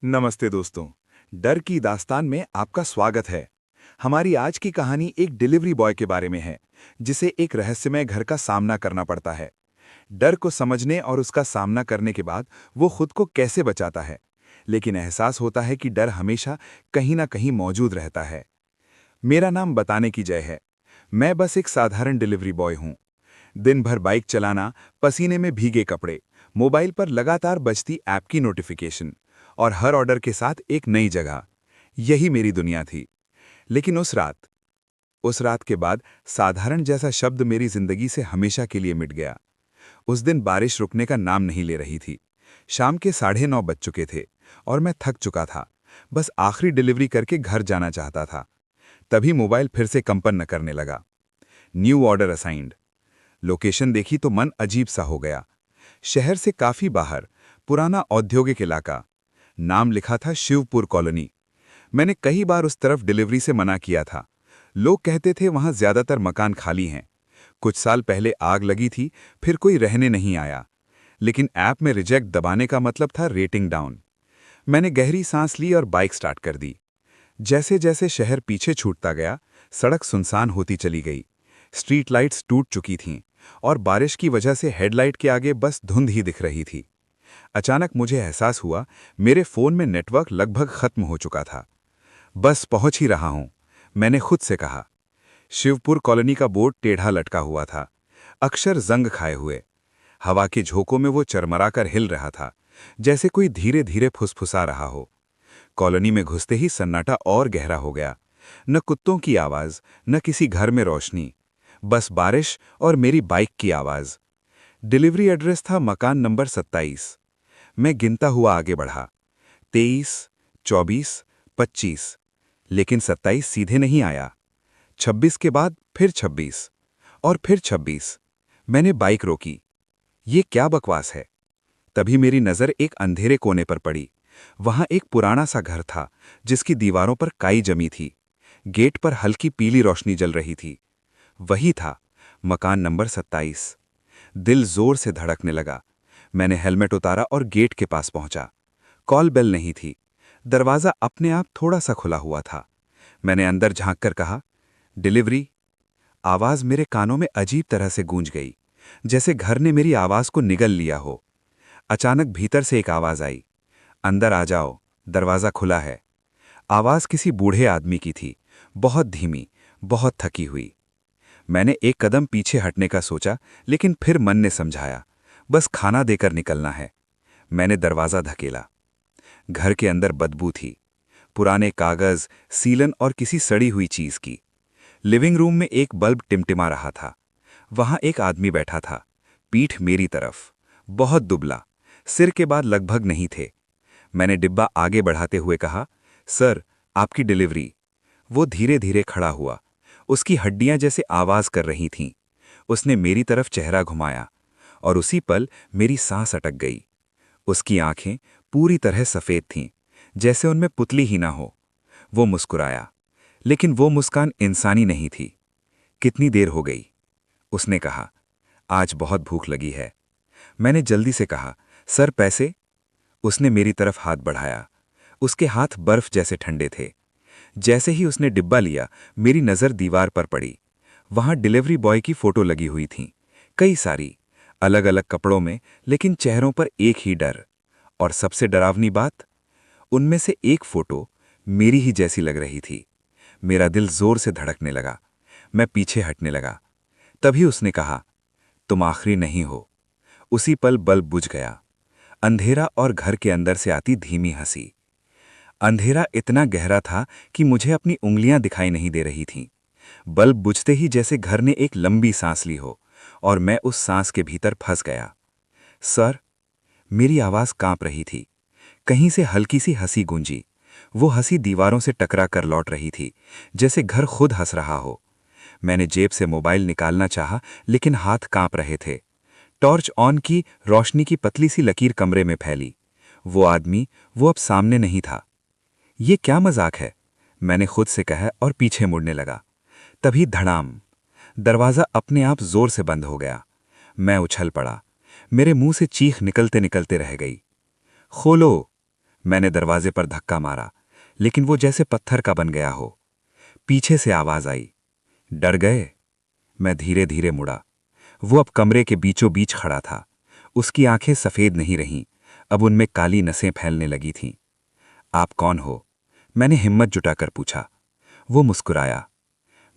नमस्ते दोस्तों। डर की दास्तान में आपका स्वागत है। हमारी आज की कहानी एक डिलीवरी बॉय के बारे में है, जिसे एक रहस्यमय घर का सामना करना पड़ता है। डर को समझने और उसका सामना करने के बाद वो खुद को कैसे बचाता है, लेकिन एहसास होता है कि डर हमेशा कहीं ना कहीं मौजूद रहता है। मेरा नाम बताने की जय है। मैं बस एक साधारण डिलीवरी बॉय हूँ। दिन भर बाइक चलाना, पसीने में भीगे कपड़े, मोबाइल पर लगातार बजती ऐप की नोटिफिकेशन और हर ऑर्डर के साथ एक नई जगह, यही मेरी दुनिया थी। लेकिन उस रात के बाद साधारण जैसा शब्द मेरी जिंदगी से हमेशा के लिए मिट गया। उस दिन बारिश रुकने का नाम नहीं ले रही थी। शाम के 9:30 बज चुके थे और मैं थक चुका था। बस आखिरी डिलीवरी करके घर जाना चाहता था। तभी मोबाइल फिर से कंपन न करने लगा। New order assigned. लोकेशन देखी तो मन अजीब सा हो गया। शहर से काफी बाहर, पुराना औद्योगिक इलाका। नाम लिखा था शिवपुर कॉलोनी। मैंने कई बार उस तरफ डिलीवरी से मना किया था। लोग कहते थे वहां ज्यादातर मकान खाली हैं। कुछ साल पहले आग लगी थी, फिर कोई रहने नहीं आया। लेकिन ऐप में रिजेक्ट दबाने का मतलब था रेटिंग डाउन। मैंने गहरी सांस ली और बाइक स्टार्ट कर दी। जैसे जैसे शहर पीछे छूटता गया, सड़क सुनसान होती चली गई। स्ट्रीट लाइट्स टूट चुकी थीं और बारिश की वजह से हेडलाइट के आगे बस धुंध ही दिख रही थी। अचानक मुझे एहसास हुआ, मेरे फोन में नेटवर्क लगभग खत्म हो चुका था। बस पहुंच ही रहा हूं, मैंने खुद से कहा। शिवपुर कॉलोनी का बोर्ड टेढ़ा लटका हुआ था, अक्षर जंग खाए हुए। हवा के झोंकों में वो चरमराकर हिल रहा था, जैसे कोई धीरे धीरे फुसफुसा रहा हो। कॉलोनी में घुसते ही सन्नाटा और गहरा हो गया। न कुत्तों की आवाज, न किसी घर में रोशनी, बस बारिश और मेरी बाइक की आवाज। डिलीवरी एड्रेस था मकान नंबर 27। मैं गिनता हुआ आगे बढ़ा। 23, 24, 25, लेकिन 27 सीधे नहीं आया। 26 के बाद फिर 26 और फिर 26। मैंने बाइक रोकी। ये क्या बकवास है। तभी मेरी नजर एक अंधेरे कोने पर पड़ी। वहां एक पुराना सा घर था, जिसकी दीवारों पर काई जमी थी। गेट पर हल्की पीली रोशनी जल रही थी। वही था, मकान नंबर 27। दिल जोर से धड़कने लगा। मैंने हेलमेट उतारा और गेट के पास पहुंचा। कॉल बेल नहीं थी। दरवाजा अपने आप थोड़ा सा खुला हुआ था। मैंने अंदर झांक कर कहा, डिलीवरी। आवाज मेरे कानों में अजीब तरह से गूंज गई, जैसे घर ने मेरी आवाज को निगल लिया हो। अचानक भीतर से एक आवाज आई, अंदर आ जाओ, दरवाजा खुला है। आवाज किसी बूढ़े आदमी की थी, बहुत धीमी, बहुत थकी हुई। मैंने एक कदम पीछे हटने का सोचा, लेकिन फिर मन ने समझाया, बस खाना देकर निकलना है। मैंने दरवाजा धकेला। घर के अंदर बदबू थी, पुराने कागज, सीलन और किसी सड़ी हुई चीज की। लिविंग रूम में एक बल्ब टिमटिमा रहा था। वहां एक आदमी बैठा था, पीठ मेरी तरफ, बहुत दुबला, सिर के बाल लगभग नहीं थे। मैंने डिब्बा आगे बढ़ाते हुए कहा, सर, आपकी डिलीवरी। वो धीरे धीरे खड़ा हुआ। उसकी हड्डियां जैसे आवाज कर रही थीं। उसने मेरी तरफ चेहरा घुमाया और उसी पल मेरी सांस अटक गई। उसकी आंखें पूरी तरह सफेद थीं, जैसे उनमें पुतली ही ना हो। वो मुस्कुराया, लेकिन वो मुस्कान इंसानी नहीं थी। कितनी देर हो गई? उसने कहा, आज बहुत भूख लगी है। मैंने जल्दी से कहा, सर पैसे? उसने मेरी तरफ हाथ बढ़ाया। उसके हाथ बर्फ जैसे ठंडे थे। जैसे ही उसने डिब्बा लिया, मेरी नज़र दीवार पर पड़ी। वहां डिलीवरी बॉय की फोटो लगी हुई थी, कई सारी, अलग अलग कपड़ों में, लेकिन चेहरों पर एक ही डर। और सबसे डरावनी बात, उनमें से एक फोटो मेरी ही जैसी लग रही थी। मेरा दिल जोर से धड़कने लगा। मैं पीछे हटने लगा। तभी उसने कहा, तुम आखिरी नहीं हो। उसी पल बल्ब बुझ गया। अंधेरा और घर के अंदर से आती धीमी हंसी। अंधेरा इतना गहरा था कि मुझे अपनी उंगलियां दिखाई नहीं दे रही थीं। बल्ब बुझते ही जैसे घर ने एक लंबी सांस ली हो, और मैं उस सांस के भीतर फंस गया। सर, मेरी आवाज कांप रही थी। कहीं से हल्की सी हंसी गूंजी। वो हंसी दीवारों से टकरा कर लौट रही थी, जैसे घर खुद हंस रहा हो। मैंने जेब से मोबाइल निकालना चाहा, लेकिन हाथ कांप रहे थे। टॉर्च ऑन की, रोशनी की पतली सी लकीर कमरे में फैली। वो आदमी, वो अब सामने नहीं था। ये क्या मजाक है, मैंने खुद से कहा और पीछे मुड़ने लगा। तभी धड़ाम, दरवाजा अपने आप जोर से बंद हो गया। मैं उछल पड़ा। मेरे मुंह से चीख निकलते निकलते रह गई। खोलो, मैंने दरवाजे पर धक्का मारा, लेकिन वो जैसे पत्थर का बन गया हो। पीछे से आवाज आई, डर गए? मैं धीरे धीरे मुड़ा। वो अब कमरे के बीचों बीच खड़ा था। उसकी आंखें सफेद नहीं रहीं, अब उनमें काली नसें फैलने लगी थीं। आप कौन हो? मैंने हिम्मत जुटाकर पूछा। वो मुस्कुराया।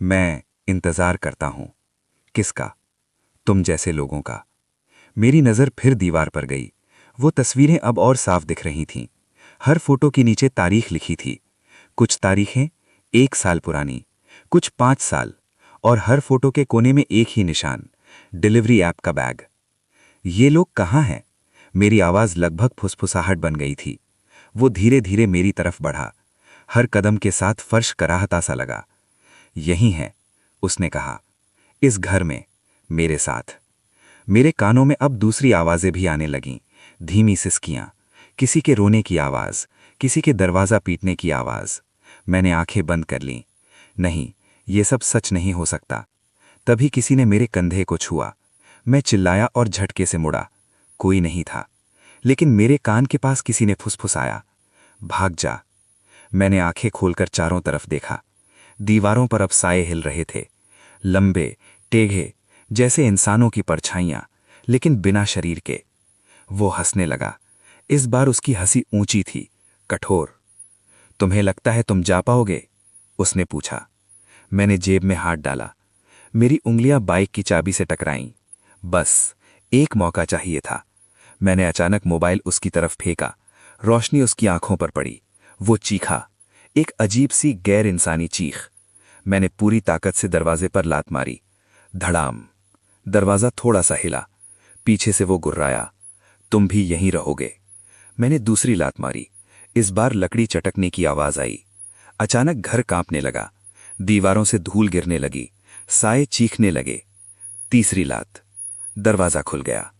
मैं इंतजार करता हूं। किसका? तुम जैसे लोगों का। मेरी नजर फिर दीवार पर गई। वो तस्वीरें अब और साफ दिख रही थीं। हर फोटो के नीचे तारीख लिखी थी। कुछ तारीखें 1 साल पुरानी, कुछ 5 साल, और हर फोटो के कोने में एक ही निशान, डिलीवरी ऐप का बैग। ये लोग कहाँ हैं? मेरी आवाज लगभग फुसफुसाहट बन गई थी। वो धीरे धीरे मेरी तरफ बढ़ा। हर कदम के साथ फर्श कराहता सा लगा। यही है, उसने कहा, इस घर में, मेरे साथ। मेरे कानों में अब दूसरी आवाजें भी आने लगीं, धीमी सिसकियां, किसी के रोने की आवाज, किसी के दरवाजा पीटने की आवाज। मैंने आंखें बंद कर लीं। नहीं, ये सब सच नहीं हो सकता। तभी किसी ने मेरे कंधे को छुआ। मैं चिल्लाया और झटके से मुड़ा। कोई नहीं था, लेकिन मेरे कान के पास किसी ने फुसफुसाया, भाग जा। मैंने आंखें खोलकर चारों तरफ देखा। दीवारों पर अब साए हिल रहे थे, लंबे, टेढ़े, जैसे इंसानों की परछाइयां, लेकिन बिना शरीर के। वो हंसने लगा। इस बार उसकी हंसी ऊंची थी, कठोर। तुम्हें लगता है तुम जा पाओगे? उसने पूछा। मैंने जेब में हाथ डाला। मेरी उंगलियां बाइक की चाबी से टकराईं। बस एक मौका चाहिए था। मैंने अचानक मोबाइल उसकी तरफ फेंका। रोशनी उसकी आंखों पर पड़ी। वो चीखा, एक अजीब सी गैर इंसानी चीख। मैंने पूरी ताकत से दरवाजे पर लात मारी। धड़ाम। दरवाजा थोड़ा सा हिला। पीछे से वो गुर्राया, तुम भी यहीं रहोगे। मैंने दूसरी लात मारी। इस बार लकड़ी चटकने की आवाज आई। अचानक घर कांपने लगा। दीवारों से धूल गिरने लगी, साए चीखने लगे। तीसरी लात। दरवाजा खुल गया।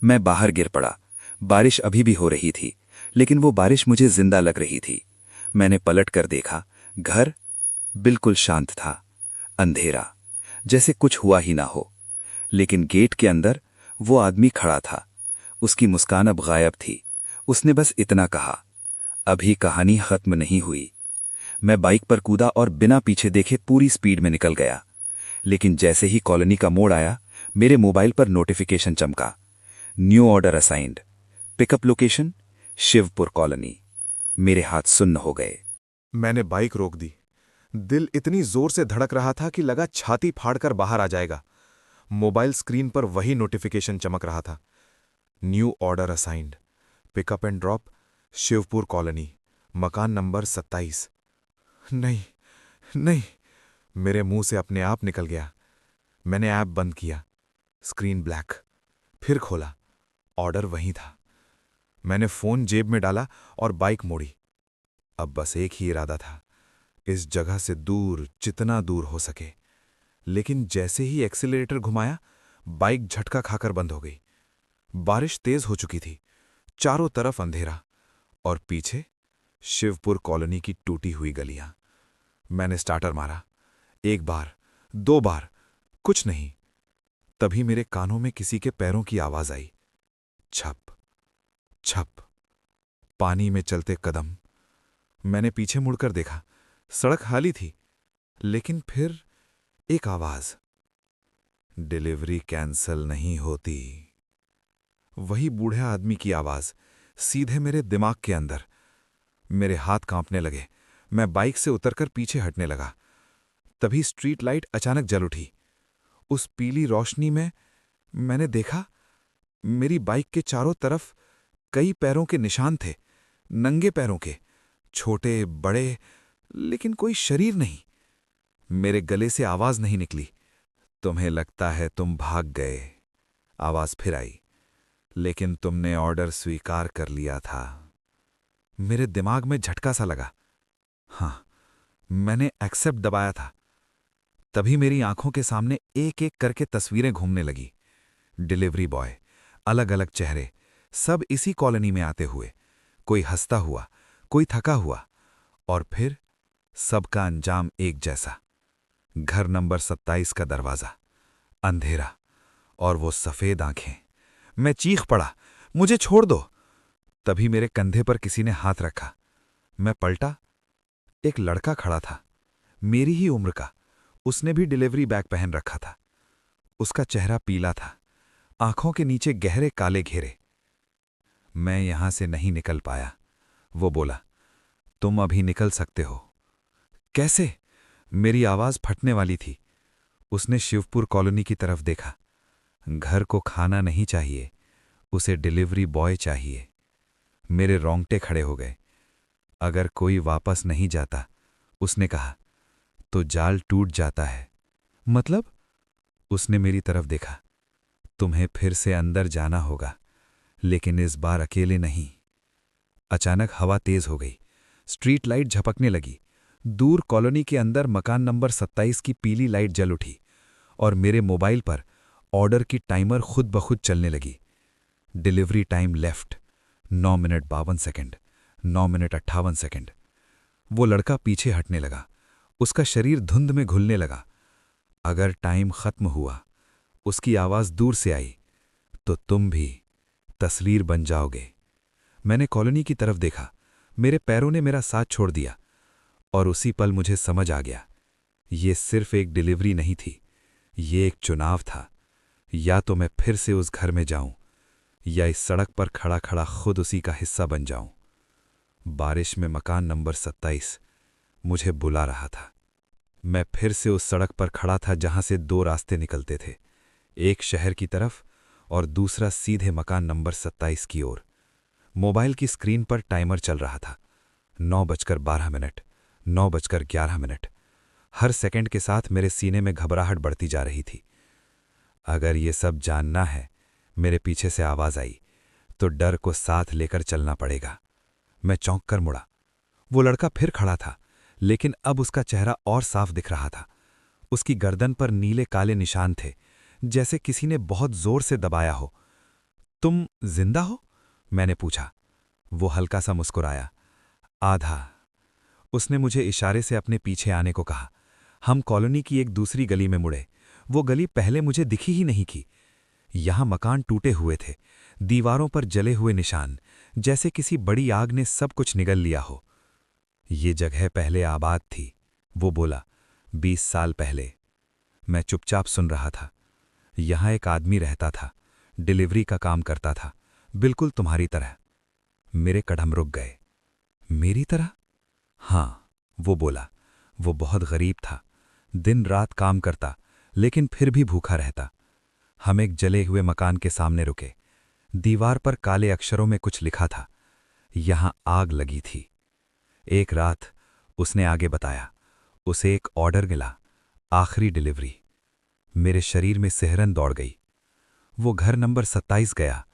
मैं बाहर गिर पड़ा। बारिश अभी भी हो रही थी, लेकिन वो बारिश मुझे जिंदा लग रही थी। मैंने पलट कर देखा। घर बिल्कुल शांत था, अंधेरा, जैसे कुछ हुआ ही ना हो। लेकिन गेट के अंदर वो आदमी खड़ा था। उसकी मुस्कान अब गायब थी। उसने बस इतना कहा, अभी कहानी खत्म नहीं हुई। मैं बाइक पर कूदा और बिना पीछे देखे पूरी स्पीड में निकल गया। लेकिन जैसे ही कॉलोनी का मोड़ आया, मेरे मोबाइल पर नोटिफिकेशन चमका, new order assigned, pickup location Shivpur colony. मेरे हाथ सुन्न हो गए। मैंने बाइक रोक दी। दिल इतनी जोर से धड़क रहा था कि लगा छाती फाड़कर बाहर आ जाएगा। मोबाइल स्क्रीन पर वही नोटिफिकेशन चमक रहा था, new order assigned, pickup and drop Shivpur colony, मकान नंबर 27। नहीं, नहीं, मेरे मुंह से अपने आप निकल गया। मैंने ऐप बंद किया। Screen black. फिर खोला, ऑर्डर वहीं था। मैंने फोन जेब में डाला और बाइक मोड़ी। अब बस एक ही इरादा था, इस जगह से दूर, जितना दूर हो सके। लेकिन जैसे ही एक्सीलरेटर घुमाया, बाइक झटका खाकर बंद हो गई। बारिश तेज हो चुकी थी, चारों तरफ अंधेरा, और पीछे शिवपुर कॉलोनी की टूटी हुई गलियां। मैंने स्टार्टर मारा, 1 बार, 2 बार, कुछ नहीं। तभी मेरे कानों में किसी के पैरों की आवाज आई, छप छप, पानी में चलते कदम। मैंने पीछे मुड़कर देखा, सड़क खाली थी, लेकिन फिर एक आवाज, डिलीवरी कैंसल नहीं होती। वही बूढ़े आदमी की आवाज, सीधे मेरे दिमाग के अंदर। मेरे हाथ कांपने लगे। मैं बाइक से उतरकर पीछे हटने लगा। तभी स्ट्रीट लाइट अचानक जल उठी। उस पीली रोशनी में मैंने देखा, मेरी बाइक के चारों तरफ कई पैरों के निशान थे, नंगे पैरों के, छोटे बड़े, लेकिन कोई शरीर नहीं। मेरे गले से आवाज नहीं निकली। तुम्हें लगता है तुम भाग गए, आवाज फिर आई, लेकिन तुमने ऑर्डर स्वीकार कर लिया था। मेरे दिमाग में झटका सा लगा। हां, मैंने एक्सेप्ट दबाया था। तभी मेरी आंखों के सामने एक एक करके तस्वीरें घूमने लगी। डिलीवरी बॉय, अलग अलग चेहरे, सब इसी कॉलोनी में आते हुए, कोई हंसता हुआ, कोई थका हुआ, और फिर सबका अंजाम एक जैसा। घर नंबर 27 का दरवाजा, अंधेरा, और वो सफेद आंखें। मैं चीख पड़ा, मुझे छोड़ दो। तभी मेरे कंधे पर किसी ने हाथ रखा। मैं पलटा। एक लड़का खड़ा था, मेरी ही उम्र का। उसने भी डिलीवरी बैग पहन रखा था। उसका चेहरा पीला था, आंखों के नीचे गहरे काले घेरे। मैं यहां से नहीं निकल पाया। वो बोला, तुम अभी निकल सकते हो। कैसे? मेरी आवाज फटने वाली थी। उसने शिवपुर कॉलोनी की तरफ देखा। घर को खाना नहीं चाहिए, उसे डिलीवरी बॉय चाहिए। मेरे रोंगटे खड़े हो गए। अगर कोई वापस नहीं जाता, उसने कहा, तो जाल टूट जाता है। मतलब? उसने मेरी तरफ देखा। तुम्हें फिर से अंदर जाना होगा, लेकिन इस बार अकेले नहीं। अचानक हवा तेज हो गई। स्ट्रीट लाइट झपकने लगी। दूर कॉलोनी के अंदर मकान नंबर 27 की पीली लाइट जल उठी और मेरे मोबाइल पर ऑर्डर की टाइमर खुद ब खुद चलने लगी। Delivery time left 9 minute 52 second, 9 minute 58 second. वो लड़का पीछे हटने लगा। उसका शरीर धुंध में घुलने लगा। अगर टाइम खत्म हुआ, उसकी आवाज दूर से आई, तो तुम भी तस्वीर बन जाओगे। मैंने कॉलोनी की तरफ देखा। मेरे पैरों ने मेरा साथ छोड़ दिया और उसी पल मुझे समझ आ गया, ये सिर्फ एक डिलीवरी नहीं थी, ये एक चुनाव था। या तो मैं फिर से उस घर में जाऊं, या इस सड़क पर खड़ा खड़ा खुद उसी का हिस्सा बन जाऊं। बारिश में मकान नंबर 27 मुझे बुला रहा था। मैं फिर से उस सड़क पर खड़ा था जहां से दो रास्ते निकलते थे, एक शहर की तरफ और दूसरा सीधे मकान नंबर 27 की ओर। मोबाइल की स्क्रीन पर टाइमर चल रहा था। 9:12, 9:11। हर सेकंड के साथ मेरे सीने में घबराहट बढ़ती जा रही थी। अगर ये सब जानना है, मेरे पीछे से आवाज आई, तो डर को साथ लेकर चलना पड़ेगा। मैं चौंक कर मुड़ा। वो लड़का फिर खड़ा था, लेकिन अब उसका चेहरा और साफ दिख रहा था। उसकी गर्दन पर नीले काले निशान थे, जैसे किसी ने बहुत जोर से दबाया हो। तुम जिंदा हो? मैंने पूछा। वो हल्का सा मुस्कुराया। आधा। उसने मुझे इशारे से अपने पीछे आने को कहा। हम कॉलोनी की एक दूसरी गली में मुड़े। वो गली पहले मुझे दिखी ही नहीं की। यहां मकान टूटे हुए थे, दीवारों पर जले हुए निशान, जैसे किसी बड़ी आग ने सब कुछ निगल लिया हो। ये जगह पहले आबाद थी, वो बोला, 20 साल पहले। मैं चुपचाप सुन रहा था। यहां एक आदमी रहता था, डिलीवरी का काम करता था, बिल्कुल तुम्हारी तरह। मेरे कदम रुक गए। मेरी तरह? हाँ, वो बोला। वो बहुत गरीब था, दिन रात काम करता, लेकिन फिर भी भूखा रहता। हम एक जले हुए मकान के सामने रुके। दीवार पर काले अक्षरों में कुछ लिखा था, यहां आग लगी थी। एक रात, उसने आगे बताया, उसे एक ऑर्डर मिला, आखिरी डिलीवरी। मेरे शरीर में सिहरन दौड़ गई। वो घर नंबर 27 गया,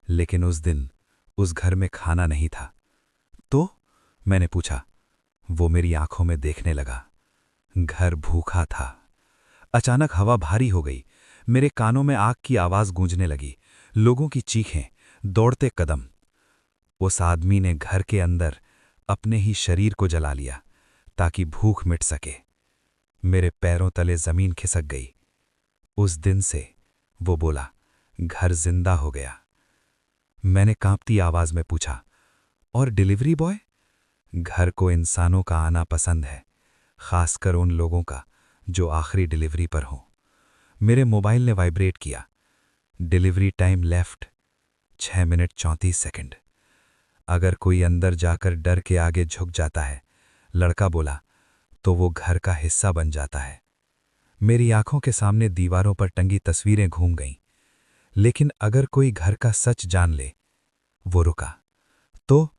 लेकिन उस दिन उस घर में खाना नहीं था। तो? मैंने पूछा। वो मेरी आंखों में देखने लगा। घर भूखा था। अचानक हवा भारी हो गई। मेरे कानों में आग की आवाज गूंजने लगी, लोगों की चीखें, दौड़ते कदम। उस आदमी ने घर के अंदर अपने ही शरीर को जला लिया ताकि भूख मिट सके। मेरे पैरों तले जमीन खिसक गई। उस दिन से, वो बोला, घर जिंदा हो गया। मैंने कांपती आवाज में पूछा, और डिलीवरी बॉय? घर को इंसानों का आना पसंद है, खासकर उन लोगों का जो आखिरी डिलीवरी पर हो। मेरे मोबाइल ने वाइब्रेट किया। Delivery time left 6 minute 34 second. अगर कोई अंदर जाकर डर के आगे झुक जाता है, लड़का बोला, तो वो घर का हिस्सा बन जाता है। मेरी आंखों के सामने दीवारों पर टंगी तस्वीरें घूम गईं। लेकिन अगर कोई घर का सच जान ले? वो रुका। तो?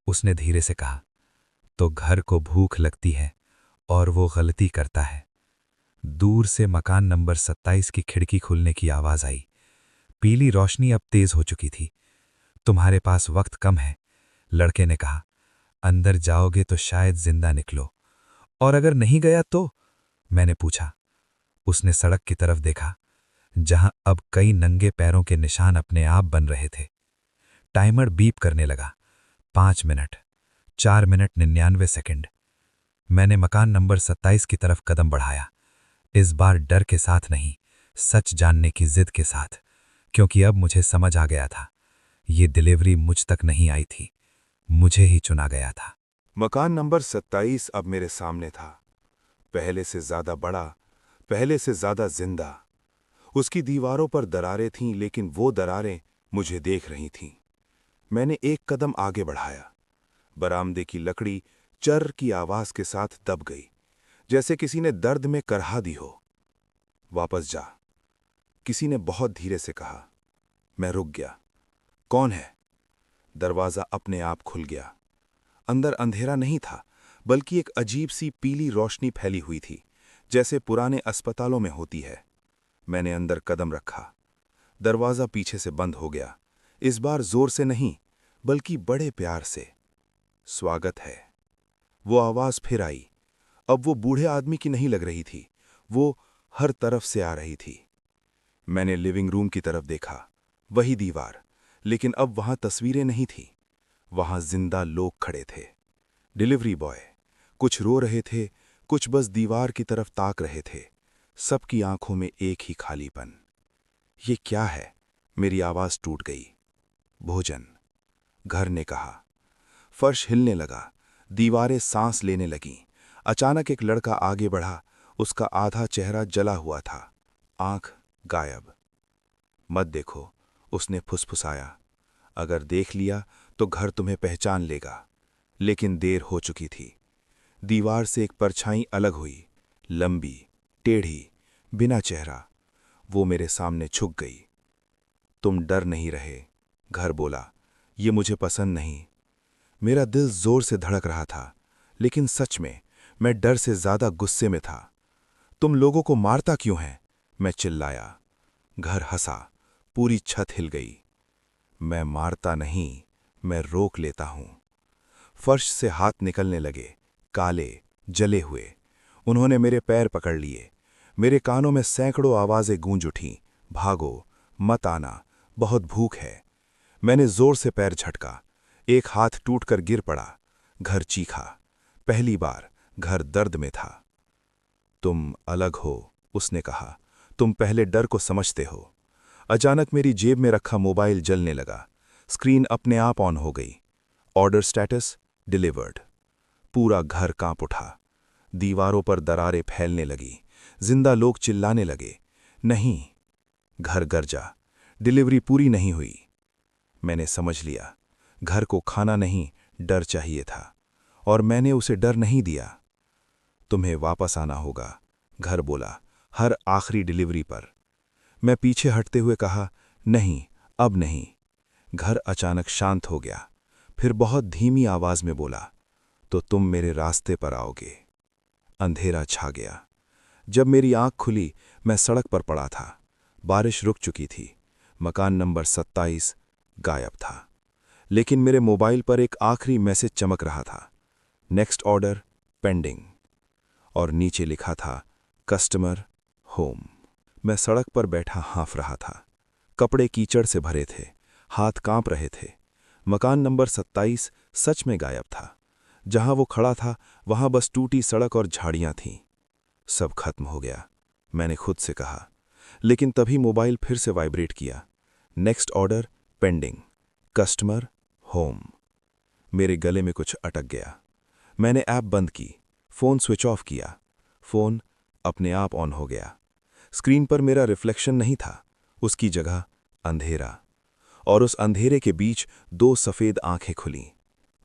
उसने धीरे से कहा, तो घर को भूख लगती है और वो गलती करता है। दूर से मकान नंबर 27 की खिड़की खुलने की आवाज आई। पीली रोशनी अब तेज हो चुकी थी। तुम्हारे पास वक्त कम है, लड़के ने कहा। अंदर जाओगे तो शायद जिंदा निकलो, और अगर नहीं गया तो? मैंने पूछा। उसने सड़क की तरफ देखा, जहां अब कई नंगे पैरों के निशान अपने आप बन रहे थे। टाइमर बीप करने लगा। 5 मिनट, 4 मिनट 99 सेकंड। मैंने मकान नंबर 27 की तरफ कदम बढ़ाया, इस बार डर के साथ नहीं, सच जानने की जिद के साथ, क्योंकि अब मुझे समझ आ गया था, ये डिलीवरी मुझ तक नहीं आई थी, मुझे ही चुना गया था। मकान नंबर 27 अब मेरे सामने था। पहले से ज्यादा बड़ा, पहले से ज्यादा जिंदा। उसकी दीवारों पर दरारें थीं, लेकिन वो दरारें मुझे देख रही थीं। मैंने एक कदम आगे बढ़ाया। बरामदे की लकड़ी चर की आवाज के साथ दब गई, जैसे किसी ने दर्द में करहा दी हो। वापस जा, किसी ने बहुत धीरे से कहा। मैं रुक गया। कौन है? दरवाजा अपने आप खुल गया। अंदर अंधेरा नहीं था, बल्कि एक अजीब सी पीली रोशनी फैली हुई थी, जैसे पुराने अस्पतालों में होती है। मैंने अंदर कदम रखा। दरवाजा पीछे से बंद हो गया, इस बार जोर से नहीं, बल्कि बड़े प्यार से। स्वागत है। वो आवाज फिर आई। अब वो बूढ़े आदमी की नहीं लग रही थी, वो हर तरफ से आ रही थी। मैंने लिविंग रूम की तरफ देखा। वही दीवार, लेकिन अब वहां तस्वीरें नहीं थी। वहां जिंदा लोग खड़े थे। Delivery boy. कुछ रो रहे थे, कुछ बस दीवार की तरफ ताक रहे थे। सबकी आंखों में एक ही खालीपन। ये क्या है? मेरी आवाज टूट गई। भोजन, घर ने कहा। फर्श हिलने लगा, दीवारें सांस लेने लगीं। अचानक एक लड़का आगे बढ़ा। उसका आधा चेहरा जला हुआ था, आंख गायब। मत देखो, उसने फुसफुसाया। अगर देख लिया तो घर तुम्हें पहचान लेगा। लेकिन देर हो चुकी थी। दीवार से एक परछाई अलग हुई, लंबी, टेढ़ी, बिना चेहरा। वो मेरे सामने झुक गई। तुम डर नहीं रहे, घर बोला। ये मुझे पसंद नहीं। मेरा दिल जोर से धड़क रहा था, लेकिन सच में मैं डर से ज्यादा गुस्से में था। तुम लोगों को मारता क्यों है? मैं चिल्लाया। घर हंसा, पूरी छत हिल गई। मैं मारता नहीं, मैं रोक लेता हूं। फर्श से हाथ निकलने लगे, काले, जले हुए। उन्होंने मेरे पैर पकड़ लिए। मेरे कानों में सैकड़ों आवाजें गूंज उठीं। भागो, मत आना, बहुत भूख है। मैंने जोर से पैर झटका। एक हाथ टूटकर गिर पड़ा। घर चीखा। पहली बार घर दर्द में था। तुम अलग हो, उसने कहा। तुम पहले डर को समझते हो। अचानक मेरी जेब में रखा मोबाइल जलने लगा। स्क्रीन अपने आप ऑन हो गई। Order status delivered. पूरा घर कांप उठा। दीवारों पर दरारें फैलने लगी। जिंदा लोग चिल्लाने लगे। नहीं। घर गरजा। डिलीवरी पूरी नहीं हुई। मैंने समझ लिया, घर को खाना नहीं, डर चाहिए था, और मैंने उसे डर नहीं दिया। तुम्हें वापस आना होगा, घर बोला, हर आखिरी डिलीवरी पर। मैं पीछे हटते हुए कहा, नहीं, अब नहीं। घर अचानक शांत हो गया। फिर बहुत धीमी आवाज में बोला, तो तुम मेरे रास्ते पर आओगे। अंधेरा छा गया। जब मेरी आंख खुली, मैं सड़क पर पड़ा था। बारिश रुक चुकी थी। मकान नंबर 27 गायब था। लेकिन मेरे मोबाइल पर एक आखिरी मैसेज चमक रहा था। Next order pending. और नीचे लिखा था, कस्टमर होम। मैं सड़क पर बैठा हाँफ रहा था। कपड़े कीचड़ से भरे थे, हाथ कांप रहे थे। मकान नंबर 27 सच में गायब था। जहां वो खड़ा था, वहां बस टूटी सड़क और झाड़ियां थीं। सब खत्म हो गया, मैंने खुद से कहा। लेकिन तभी मोबाइल फिर से वाइब्रेट किया। Next order pending, customer home. मेरे गले में कुछ अटक गया। मैंने ऐप बंद की, फोन स्विच ऑफ किया। फोन अपने आप ऑन हो गया। स्क्रीन पर मेरा रिफ्लेक्शन नहीं था, उसकी जगह अंधेरा। और उस अंधेरे के बीच दो सफेद आंखें खुलीं।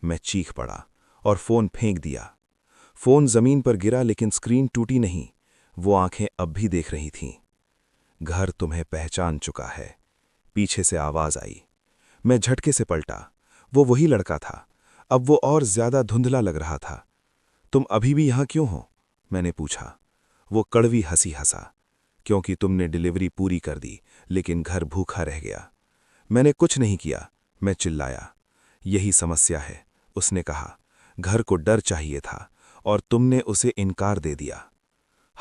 मैं चीख पड़ा और फोन फेंक दिया। फोन जमीन पर गिरा, लेकिन स्क्रीन टूटी नहीं। वो आंखें अब भी देख रही थीं। घर तुम्हें पहचान चुका है, पीछे से आवाज आई। मैं झटके से पलटा। वो वही लड़का था। अब वो और ज्यादा धुंधला लग रहा था। तुम अभी भी यहां क्यों हो? मैंने पूछा। वो कड़वी हंसी हंसा। क्योंकि तुमने डिलीवरी पूरी कर दी, लेकिन घर भूखा रह गया। मैंने कुछ नहीं किया, मैं चिल्लाया। यही समस्या है, उसने कहा। घर को डर चाहिए था, और तुमने उसे इनकार दे दिया।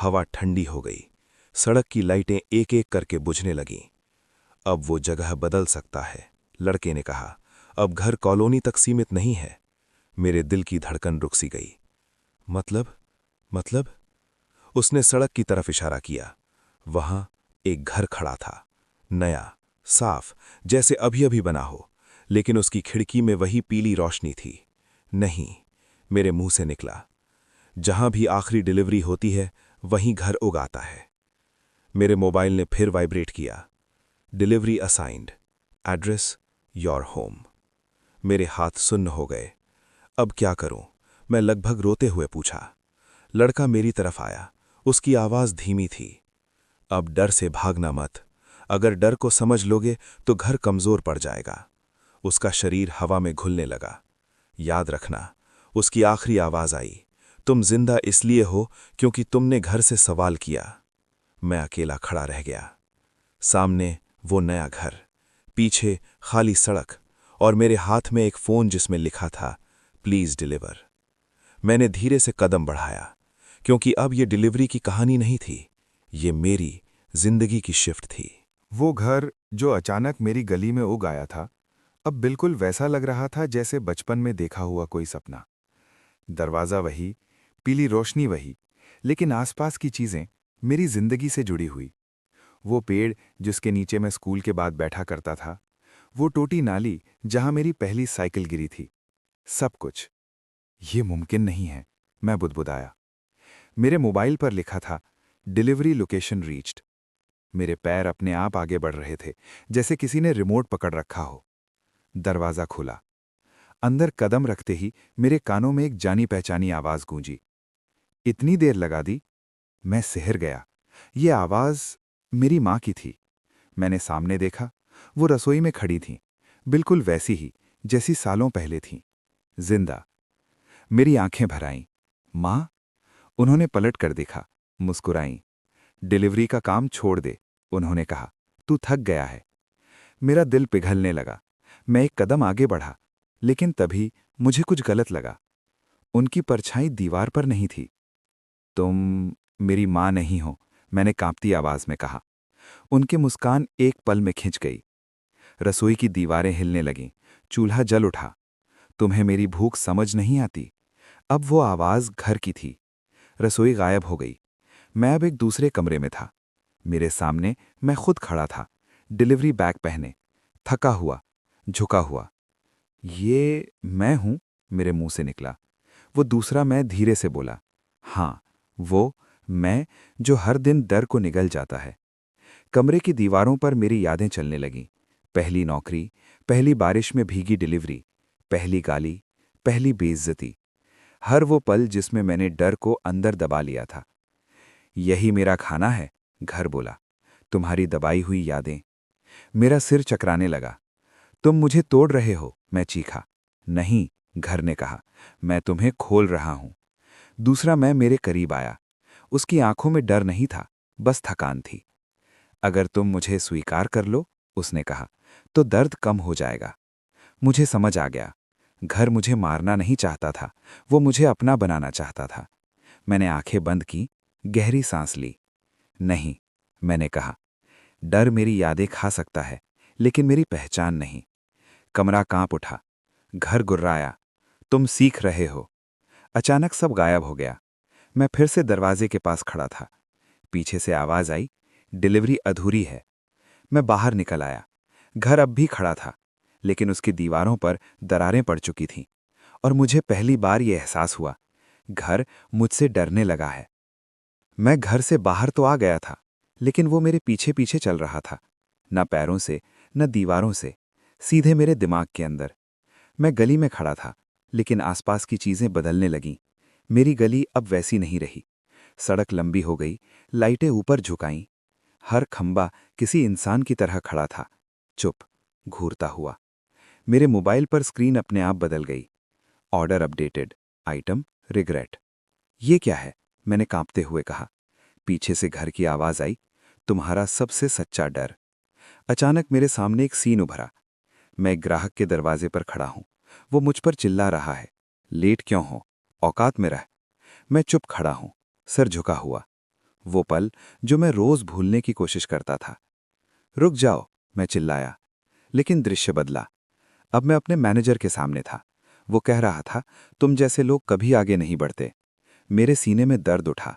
हवा ठंडी हो गई। सड़क की लाइटें एक एक करके बुझने लगीं। अब वो जगह बदल सकता है, लड़के ने कहा। अब घर कॉलोनी तक सीमित नहीं है। मेरे दिल की धड़कन रुक सी गई। मतलब? उसने सड़क की तरफ इशारा किया। वहां एक घर खड़ा था, नया, साफ, जैसे अभी अभी बना हो। लेकिन उसकी खिड़की में वही पीली रोशनी थी। नहीं, मेरे मुंह से निकला, जहां भी आखिरी डिलीवरी होती है वहीं घर उगाता है। मेरे मोबाइल ने फिर वाइब्रेट किया। Delivery assigned, address your home. मेरे हाथ सुन्न हो गए। अब क्या करूं? मैं लगभग रोते हुए पूछा। लड़का मेरी तरफ आया। उसकी आवाज धीमी थी। अब डर से भागना मत। अगर डर को समझ लोगे तो घर कमजोर पड़ जाएगा। उसका शरीर हवा में घुलने लगा। याद रखना, उसकी आखिरी आवाज आई, तुम जिंदा इसलिए हो क्योंकि तुमने घर से सवाल किया। मैं अकेला खड़ा रह गया। सामने वो नया घर, पीछे खाली सड़क और मेरे हाथ में एक फोन जिसमें लिखा था, प्लीज डिलीवर। मैंने धीरे से कदम बढ़ाया, क्योंकि अब ये डिलीवरी की कहानी नहीं थी, ये मेरी जिंदगी की शिफ्ट थी। वो घर जो अचानक मेरी गली में उग आया था, अब बिल्कुल वैसा लग रहा था जैसे बचपन में देखा हुआ कोई सपना। दरवाज़ा वही, पीली रोशनी वही, लेकिन आसपास की चीज़ें मेरी जिंदगी से जुड़ी हुई। वो पेड़ जिसके नीचे मैं स्कूल के बाद बैठा करता था, वो टूटी नाली जहां मेरी पहली साइकिल गिरी थी, सब कुछ। ये मुमकिन नहीं है, मैं बुदबुदाया। मेरे मोबाइल पर लिखा था, डिलीवरी लोकेशन रीच्ड। मेरे पैर अपने आप आगे बढ़ रहे थे, जैसे किसी ने रिमोट पकड़ रखा हो। दरवाज़ा खुला। अंदर कदम रखते ही मेरे कानों में एक जानी पहचानी आवाज़ गूंजी। इतनी देर लगा दी, मैं सिहर गया। ये आवाज़ मेरी माँ की थी। मैंने सामने देखा, वो रसोई में खड़ी थीं, बिल्कुल वैसी ही जैसी सालों पहले थीं, जिंदा। मेरी आंखें भर आईं। माँ? उन्होंने पलट कर देखा, मुस्कुराईं। डिलीवरी का काम छोड़ दे, उन्होंने कहा, तू थक गया है। मेरा दिल पिघलने लगा। मैं एक कदम आगे बढ़ा, लेकिन तभी मुझे कुछ गलत लगा। उनकी परछाई दीवार पर नहीं थी। तुम मेरी माँ नहीं हो, मैंने कांपती आवाज में कहा। उनकी मुस्कान एक पल में खिंच गई। रसोई की दीवारें हिलने लगीं, चूल्हा जल उठा। तुम्हें मेरी भूख समझ नहीं आती। अब वो आवाज घर की थी। रसोई गायब हो गई। मैं अब एक दूसरे कमरे में था। मेरे सामने मैं खुद खड़ा था, डिलीवरी बैग पहने, थका हुआ, झुका हुआ। ये मैं हूं, मेरे मुंह से निकला। वो दूसरा मैं धीरे से बोला, हाँ, वो मैं जो हर दिन डर को निगल जाता है। कमरे की दीवारों पर मेरी यादें चलने लगीं। पहली नौकरी, पहली बारिश में भीगी डिलीवरी, पहली गाली, पहली बेइज्जती। हर वो पल जिसमें मैंने डर को अंदर दबा लिया था। यही मेरा खाना है, घर बोला, तुम्हारी दबाई हुई यादें। मेरा सिर चकराने लगा। तुम मुझे तोड़ रहे हो, मैं चीखा। नहीं, घर ने कहा, मैं तुम्हें खोल रहा हूं। दूसरा मैं मेरे करीब आया। उसकी आंखों में डर नहीं था, बस थकान थी। अगर तुम मुझे स्वीकार कर लो, उसने कहा, तो दर्द कम हो जाएगा। मुझे समझ आ गया। घर मुझे मारना नहीं चाहता था, वो मुझे अपना बनाना चाहता था। मैंने आंखें बंद की, गहरी सांस ली। नहीं, मैंने कहा, डर मेरी यादें खा सकता है, लेकिन मेरी पहचान नहीं। कमरा कांप उठा। घर गुर्राया, तुम सीख रहे हो। अचानक सब गायब हो गया। मैं फिर से दरवाजे के पास खड़ा था। पीछे से आवाज आई, डिलीवरी अधूरी है। मैं बाहर निकल आया। घर अब भी खड़ा था, लेकिन उसकी दीवारों पर दरारें पड़ चुकी थीं, और मुझे पहली बार यह एहसास हुआ, घर मुझसे डरने लगा है। मैं घर से बाहर तो आ गया था, लेकिन वो मेरे पीछे पीछे चल रहा था, न पैरों से, न दीवारों से, सीधे मेरे दिमाग के अंदर। मैं गली में खड़ा था, लेकिन आसपास की चीजें बदलने लगीं। मेरी गली अब वैसी नहीं रही। सड़क लंबी हो गई, लाइटें ऊपर झुकाईं। हर खंबा किसी इंसान की तरह खड़ा था, चुप, घूरता हुआ। मेरे मोबाइल पर स्क्रीन अपने आप बदल गई। Order updated, item regret. ये क्या है? मैंने कांपते हुए कहा। पीछे से घर की आवाज आई, तुम्हारा सबसे सच्चा डर। अचानक मेरे सामने एक सीन उभरा। मैं एक ग्राहक के दरवाजे पर खड़ा हूं। वो मुझ पर चिल्ला रहा है, लेट क्यों हो, औकात में रह। मैं चुप खड़ा हूं, सर झुका हुआ। वो पल जो मैं रोज भूलने की कोशिश करता था। रुक जाओ, मैं चिल्लाया, लेकिन दृश्य बदला। अब मैं अपने मैनेजर के सामने था। वो कह रहा था, तुम जैसे लोग कभी आगे नहीं बढ़ते। मेरे सीने में दर्द उठा।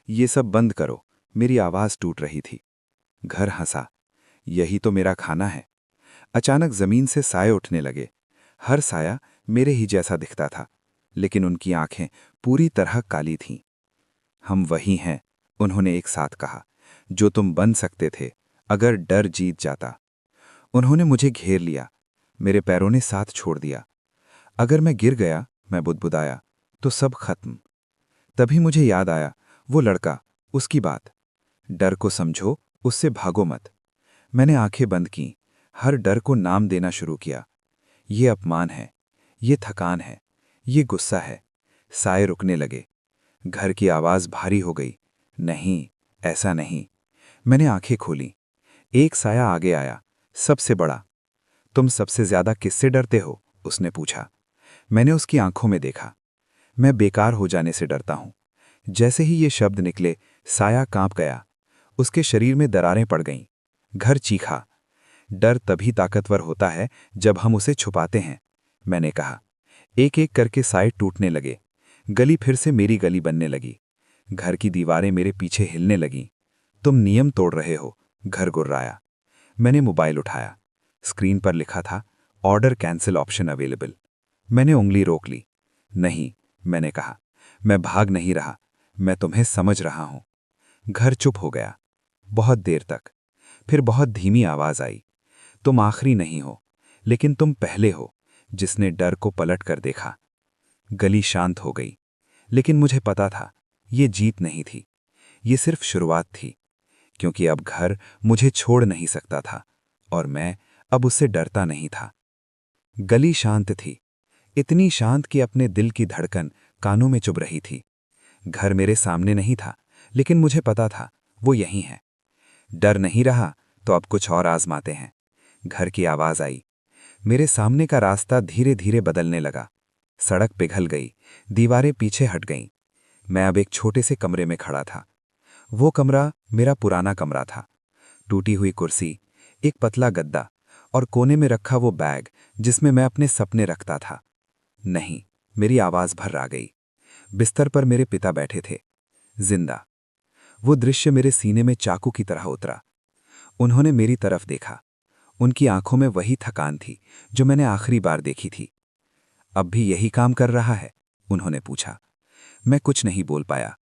ये सब बंद करो, मेरी आवाज टूट रही थी। घर हंसा, यही तो मेरा खाना है। अचानक जमीन से साए उठने लगे। हर साया मेरे ही जैसा दिखता था, लेकिन उनकी आंखें पूरी तरह काली थीं। हम वही हैं, उन्होंने एक साथ कहा, जो तुम बन सकते थे अगर डर जीत जाता। उन्होंने मुझे घेर लिया, मेरे पैरों ने साथ छोड़ दिया। अगर मैं गिर गया, मैं बुदबुदाया, तो सब खत्म। तभी मुझे याद आया वो लड़का, उसकी बात। डर को समझो, उससे भागो मत। मैंने आंखें बंद की, हर डर को नाम देना शुरू किया। ये अपमान है, ये थकान है, ये गुस्सा है। साए रुकने लगे। घर की आवाज भारी हो गई। नहीं, ऐसा नहीं। मैंने आंखें खोली। एक साया आगे आया, सबसे बड़ा। तुम सबसे ज्यादा किससे डरते हो? उसने पूछा। मैंने उसकी आंखों में देखा। मैं बेकार हो जाने से डरता हूं। जैसे ही ये शब्द निकले, साया कांप गया। उसके शरीर में दरारें पड़ गईं। घर चीखा। डर तभी ताकतवर होता है जब हम उसे छुपाते हैं, मैंने कहा। एक एक करके साए टूटने लगे। गली फिर से मेरी गली बनने लगी। घर की दीवारें मेरे पीछे हिलने लगीं। तुम नियम तोड़ रहे हो, घर गुर्राया। मैंने मोबाइल उठाया। स्क्रीन पर लिखा था, ऑर्डर कैंसिल ऑप्शन अवेलेबल। मैंने उंगली रोक ली। नहीं, मैंने कहा, मैं भाग नहीं रहा, मैं तुम्हें समझ रहा हूं। घर चुप हो गया, बहुत देर तक। फिर बहुत धीमी आवाज आई। तुम आखिरी नहीं हो, लेकिन तुम पहले हो जिसने डर को पलट कर देखा। गली शांत हो गई, लेकिन मुझे पता था ये जीत नहीं थी, ये सिर्फ शुरुआत थी। क्योंकि अब घर मुझे छोड़ नहीं सकता था, और मैं अब उससे डरता नहीं था। गली शांत थी, इतनी शांत कि अपने दिल की धड़कन कानों में चुभ रही थी। घर मेरे सामने नहीं था, लेकिन मुझे पता था वो यहीं है। डर नहीं रहा तो अब कुछ और आजमाते हैं। घर की आवाज आई। मेरे सामने का रास्ता धीरे धीरे बदलने लगा। सड़क पिघल गई, दीवारें पीछे हट गईं। मैं अब एक छोटे से कमरे में खड़ा था। वो कमरा मेरा पुराना कमरा था। टूटी हुई कुर्सी, एक पतला गद्दा, और कोने में रखा वो बैग जिसमें मैं अपने सपने रखता था। नहीं, मेरी आवाज भर आ गई। बिस्तर पर मेरे पिता बैठे थे, जिंदा। वो दृश्य मेरे सीने में चाकू की तरह उतरा। उन्होंने मेरी तरफ देखा। उनकी आंखों में वही थकान थी जो मैंने आखिरी बार देखी थी। अब भी यही काम कर रहा है? उन्होंने पूछा। मैं कुछ नहीं बोल पाया।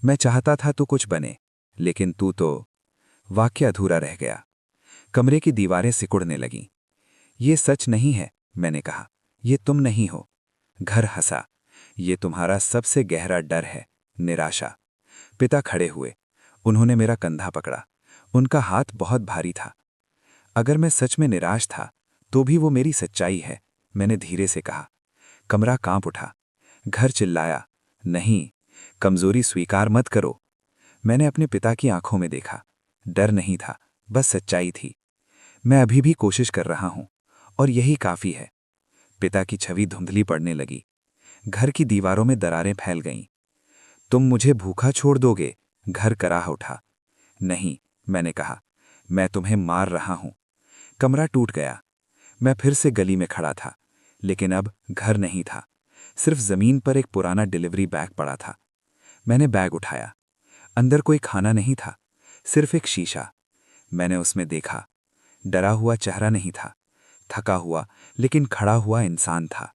मैं चाहता था तू कुछ बने, लेकिन तू तो। वाक्य अधूरा रह गया। कमरे की दीवारें सिकुड़ने लगीं। ये सच नहीं है, मैंने कहा, ये तुम नहीं हो। घर हंसा। ये तुम्हारा सबसे गहरा डर है, निराशा। पिता खड़े हुए। उन्होंने मेरा कंधा पकड़ा। उनका हाथ बहुत भारी था। अगर मैं सच में निराश था, तो भी वो मेरी सच्चाई है, मैंने धीरे से कहा। कमरा कांप उठा। घर चिल्लाया, नहीं, कमजोरी स्वीकार मत करो। मैंने अपने पिता की आंखों में देखा। डर नहीं था, बस सच्चाई थी। मैं अभी भी कोशिश कर रहा हूं, और यही काफी है। पिता की छवि धुंधली पड़ने लगी। घर की दीवारों में दरारें फैल गईं। तुम मुझे भूखा छोड़ दोगे? घर कराह उठा। नहीं, मैंने कहा, मैं तुम्हें मार रहा हूं। कमरा टूट गया। मैं फिर से गली में खड़ा था, लेकिन अब घर नहीं था। सिर्फ जमीन पर एक पुराना डिलीवरी बैग पड़ा था। मैंने बैग उठाया। अंदर कोई खाना नहीं था, सिर्फ एक शीशा। मैंने उसमें देखा। डरा हुआ चेहरा नहीं था, थका हुआ लेकिन खड़ा हुआ इंसान था।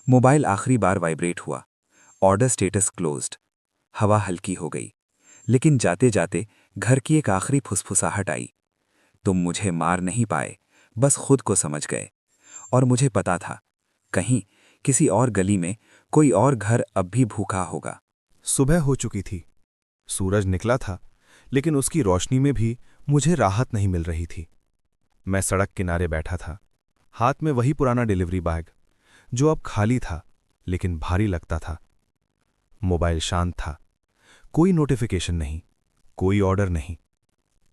मोबाइल आखिरी बार वाइब्रेट हुआ। Order status closed. हवा हल्की हो गई, लेकिन जाते जाते घर की एक आखिरी फुसफुसाहट आई। तुम मुझे मार नहीं पाए, बस खुद को समझ गए। और मुझे पता था, कहीं किसी और गली में कोई और घर अब भी भूखा होगा। सुबह हो चुकी थी। सूरज निकला था, लेकिन उसकी रोशनी में भी मुझे राहत नहीं मिल रही थी। मैं सड़क किनारे बैठा था, हाथ में वही पुराना डिलीवरी बैग, जो अब खाली था लेकिन भारी लगता था। मोबाइल शांत था, कोई नोटिफिकेशन नहीं, कोई ऑर्डर नहीं।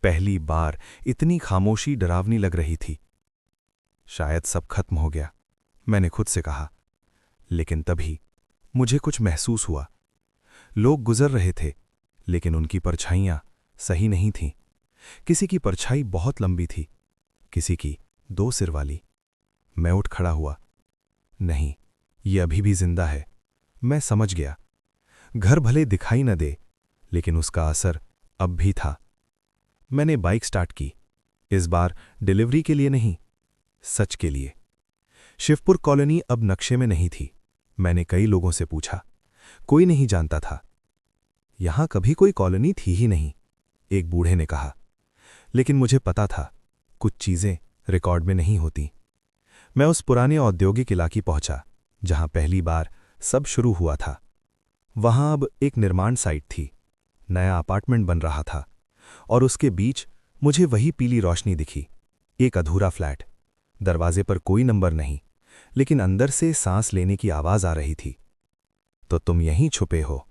पहली बार इतनी खामोशी डरावनी लग रही थी। शायद सब खत्म हो गया, मैंने खुद से कहा। लेकिन तभी मुझे कुछ महसूस हुआ। लोग गुजर रहे थे, लेकिन उनकी परछाइयां सही नहीं थीं। किसी की परछाई बहुत लंबी थी, किसी की 2 सिर वाली। मैं उठ खड़ा हुआ। नहीं, ये अभी भी जिंदा है। मैं समझ गया। घर भले दिखाई न दे, लेकिन उसका असर अब भी था। मैंने बाइक स्टार्ट की। इस बार डिलीवरी के लिए नहीं, सच के लिए। शिवपुर कॉलोनी अब नक्शे में नहीं थी। मैंने कई लोगों से पूछा, कोई नहीं जानता था। यहां कभी कोई कॉलोनी थी ही नहीं, एक बूढ़े ने कहा। लेकिन मुझे पता था, कुछ चीजें रिकॉर्ड में नहीं होती। मैं उस पुराने औद्योगिक इलाके पहुंचा जहां पहली बार सब शुरू हुआ था। वहां अब एक निर्माण साइट थी, नया अपार्टमेंट बन रहा था, और उसके बीच मुझे वही पीली रोशनी दिखी। एक अधूरा फ्लैट, दरवाजे पर कोई नंबर नहीं, लेकिन अंदर से सांस लेने की आवाज आ रही थी। तो तुम यहीं छुपे हो,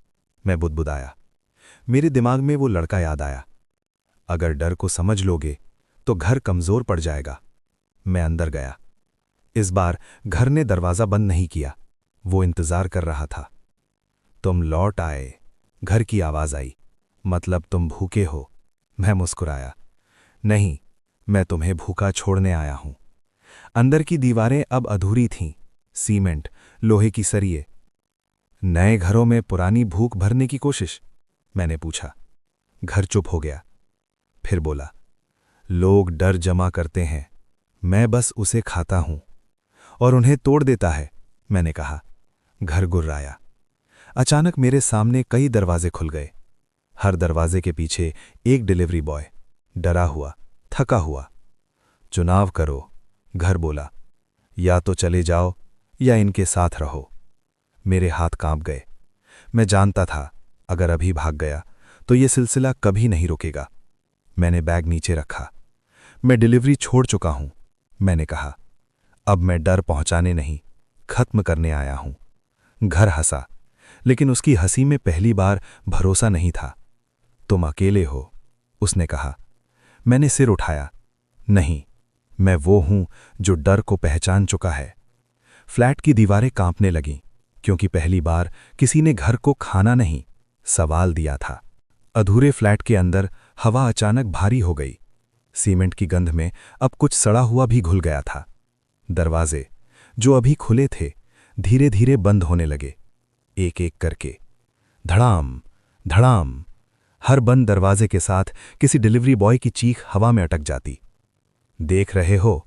मैं बुदबुदाया। मेरे दिमाग में वो लड़का याद आया। अगर डर को समझ लोगे तो घर कमजोर पड़ जाएगा। मैं अंदर गया। इस बार घर ने दरवाजा बंद नहीं किया, वो इंतजार कर रहा था। तुम लौट आए, घर की आवाज आई। मतलब तुम भूखे हो, मैं मुस्कुराया। नहीं, मैं तुम्हें भूखा छोड़ने आया हूं। अंदर की दीवारें अब अधूरी थीं, सीमेंट, लोहे की सरिये। नए घरों में पुरानी भूख भरने की कोशिश, मैंने पूछा। घर चुप हो गया। फिर बोला, लोग डर जमा करते हैं, मैं बस उसे खाता हूं और उन्हें तोड़ देता है, मैंने कहा। घर गुर्राया। अचानक मेरे सामने कई दरवाजे खुल गए। हर दरवाजे के पीछे एक डिलीवरी बॉय, डरा हुआ, थका हुआ। चुनाव करो, घर बोला। या तो चले जाओ या इनके साथ रहो। मेरे हाथ कांप गए। मैं जानता था, अगर अभी भाग गया तो ये सिलसिला कभी नहीं रुकेगा। मैंने बैग नीचे रखा। मैं डिलीवरी छोड़ चुका हूं, मैंने कहा। अब मैं डर पहुंचाने नहीं, खत्म करने आया हूं। घर हंसा, लेकिन उसकी हंसी में पहली बार भरोसा नहीं था। तुम अकेले हो, उसने कहा। मैंने सिर उठाया। नहीं, मैं वो हूं जो डर को पहचान चुका है। फ्लैट की दीवारें कांपने लगीं, क्योंकि पहली बार किसी ने घर को खाना नहीं, सवाल दिया था। अधूरे फ्लैट के अंदर हवा अचानक भारी हो गई। सीमेंट की गंध में अब कुछ सड़ा हुआ भी घुल गया था। दरवाजे, जो अभी खुले थे, धीरे धीरे बंद होने लगे, एक एक करके। धड़ाम धड़ाम। हर बंद दरवाजे के साथ किसी डिलीवरी बॉय की चीख हवा में अटक जाती। देख रहे हो,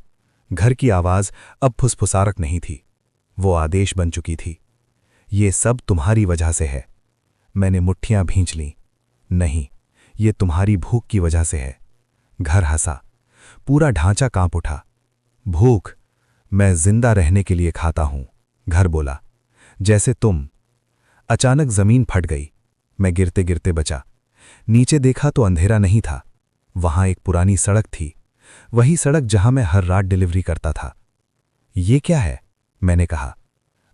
घर की आवाज अब फुसफुसारक नहीं थी, वो आदेश बन चुकी थी। ये सब तुम्हारी वजह से है। मैंने मुट्ठियां भींच लीं। नहीं, ये तुम्हारी भूख की वजह से है। घर हंसा, पूरा ढांचा कांप उठा। भूख, मैं जिंदा रहने के लिए खाता हूं, घर बोला। जैसे तुम। अचानक जमीन फट गई। मैं गिरते गिरते बचा। नीचे देखा तो अंधेरा नहीं था। वहां एक पुरानी सड़क थी, वही सड़क जहां मैं हर रात डिलीवरी करता था। ये क्या है, मैंने कहा।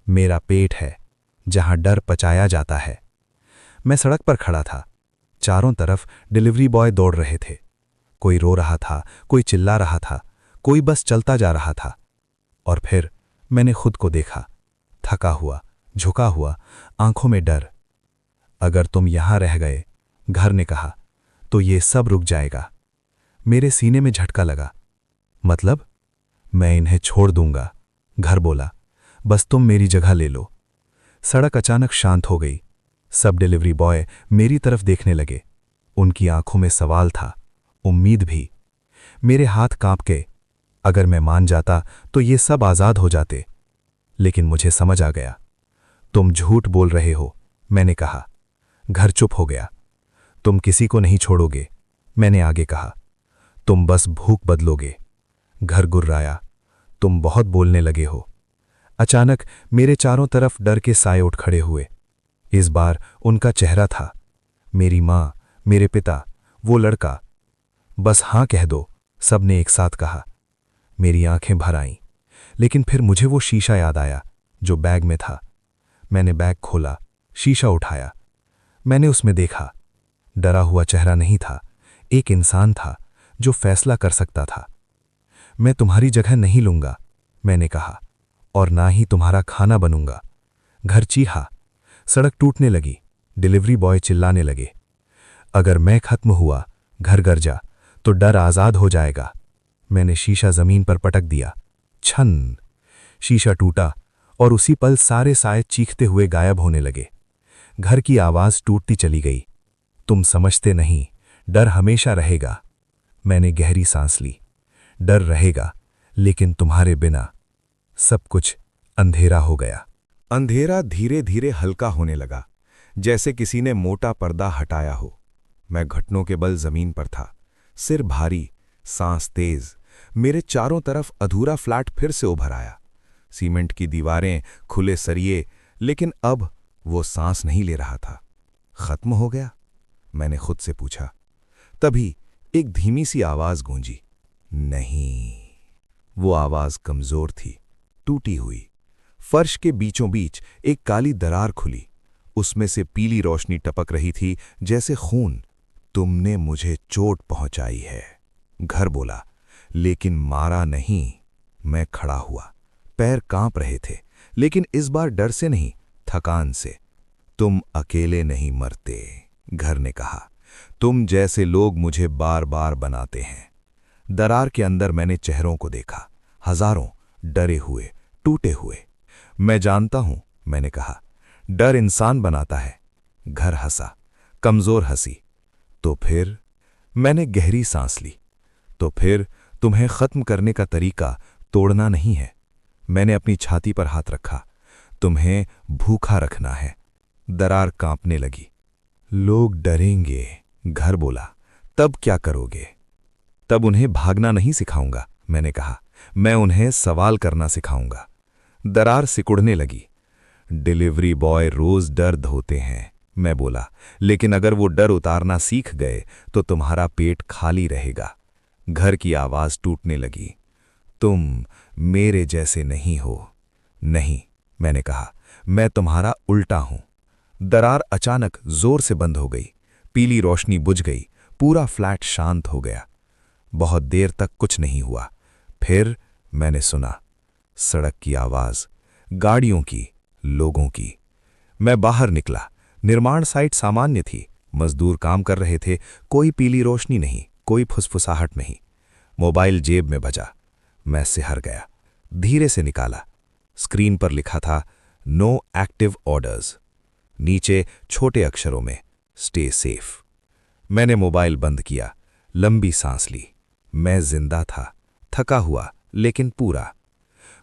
मेरा पेट है, जहां डर पचाया जाता है। मैं सड़क पर खड़ा था। चारों तरफ डिलीवरी बॉय दौड़ रहे थे। कोई रो रहा था, कोई चिल्ला रहा था, कोई बस चलता जा रहा था। और फिर मैंने खुद को देखा, थका हुआ, झुका हुआ, आंखों में डर। अगर तुम यहां रह गए, घर ने कहा, तो ये सब रुक जाएगा। मेरे सीने में झटका लगा। मतलब? मैं इन्हें छोड़ दूंगा, घर बोला। बस तुम मेरी जगह ले लो। सड़क अचानक शांत हो गई। सब डिलीवरी बॉय मेरी तरफ देखने लगे। उनकी आंखों में सवाल था, उम्मीद भी। मेरे हाथ कांप गए। अगर मैं मान जाता तो ये सब आजाद हो जाते। लेकिन मुझे समझ आ गया। तुम झूठ बोल रहे हो, मैंने कहा। घर चुप हो गया। तुम किसी को नहीं छोड़ोगे, मैंने आगे कहा। तुम बस भूख बदलोगे। घर गुर्राया। तुम बहुत बोलने लगे हो। अचानक मेरे चारों तरफ डर के साए उठ खड़े हुए। इस बार उनका चेहरा था, मेरी मां, मेरे पिता, वो लड़का। बस हां कह दो, सबने एक साथ कहा। मेरी आंखें भर आईं, लेकिन फिर मुझे वो शीशा याद आया जो बैग में था। मैंने बैग खोला, शीशा उठाया। मैंने उसमें देखा। डरा हुआ चेहरा नहीं था, एक इंसान था जो फैसला कर सकता था। मैं तुम्हारी जगह नहीं लूंगा, मैंने कहा, और ना ही तुम्हारा खाना बनूंगा। घर चीहा। सड़क टूटने लगी। डिलीवरी बॉय चिल्लाने लगे। अगर मैं खत्म हुआ, घर गरजा, तो डर आजाद हो जाएगा। मैंने शीशा जमीन पर पटक दिया। छन। शीशा टूटा और उसी पल सारे साए चीखते हुए गायब होने लगे। घर की आवाज टूटती चली गई। तुम समझते नहीं, डर हमेशा रहेगा। मैंने गहरी सांस ली। डर रहेगा, लेकिन तुम्हारे बिना सब कुछ अंधेरा हो गया। अंधेरा धीरे धीरे हल्का होने लगा, जैसे किसी ने मोटा पर्दा हटाया हो। मैं घुटनों के बल जमीन पर था, सिर भारी, सांस तेज। मेरे चारों तरफ अधूरा फ्लैट फिर से उभर आया। सीमेंट की दीवारें, खुले सरिये, लेकिन अब वो सांस नहीं ले रहा था। खत्म हो गया? मैंने खुद से पूछा। तभी एक धीमी सी आवाज गूंजी। नहीं। वो आवाज कमजोर थी, टूटी हुई। फर्श के बीचों बीच एक काली दरार खुली, उसमें से पीली रोशनी टपक रही थी, जैसे खून। तुमने मुझे चोट पहुंचाई है, घर बोला, लेकिन मारा नहीं। मैं खड़ा हुआ, पैर कांप रहे थे, लेकिन इस बार डर से नहीं, थकान से। तुम अकेले नहीं मरते, घर ने कहा। तुम जैसे लोग मुझे बार बार बनाते हैं। दरार के अंदर मैंने चेहरों को देखा, हजारों, डरे हुए, टूटे हुए। मैं जानता हूं, मैंने कहा, डर इंसान बनाता है। घर हंसा, कमजोर हंसी। तो फिर? मैंने गहरी सांस ली। तो फिर तुम्हें खत्म करने का तरीका तोड़ना नहीं है। मैंने अपनी छाती पर हाथ रखा। तुम्हें भूखा रखना है। दरार कांपने लगी। लोग डरेंगे, घर बोला। तब क्या करोगे? तब उन्हें भागना नहीं सिखाऊंगा, मैंने कहा। मैं उन्हें सवाल करना सिखाऊंगा। दरार सिकुड़ने लगी। डिलीवरी बॉय रोज डर धोते हैं, मैं बोला, लेकिन अगर वो डर उतारना सीख गए तो तुम्हारा पेट खाली रहेगा। घर की आवाज टूटने लगी। तुम मेरे जैसे नहीं हो। नहीं, मैंने कहा, मैं तुम्हारा उल्टा हूं। दरार अचानक जोर से बंद हो गई। पीली रोशनी बुझ गई। पूरा फ्लैट शांत हो गया। बहुत देर तक कुछ नहीं हुआ। फिर मैंने सुना सड़क की आवाज, गाड़ियों की, लोगों की। मैं बाहर निकला। निर्माण साइट सामान्य थी, मजदूर काम कर रहे थे। कोई पीली रोशनी नहीं, कोई फुसफुसाहट नहीं। मोबाइल जेब में बजा। मैं सिहर गया। धीरे से निकाला। स्क्रीन पर लिखा था, नो एक्टिव ऑर्डर्स। नीचे छोटे अक्षरों में, स्टे सेफ। मैंने मोबाइल बंद किया, लंबी सांस ली। मैं जिंदा था, थका हुआ, लेकिन पूरा।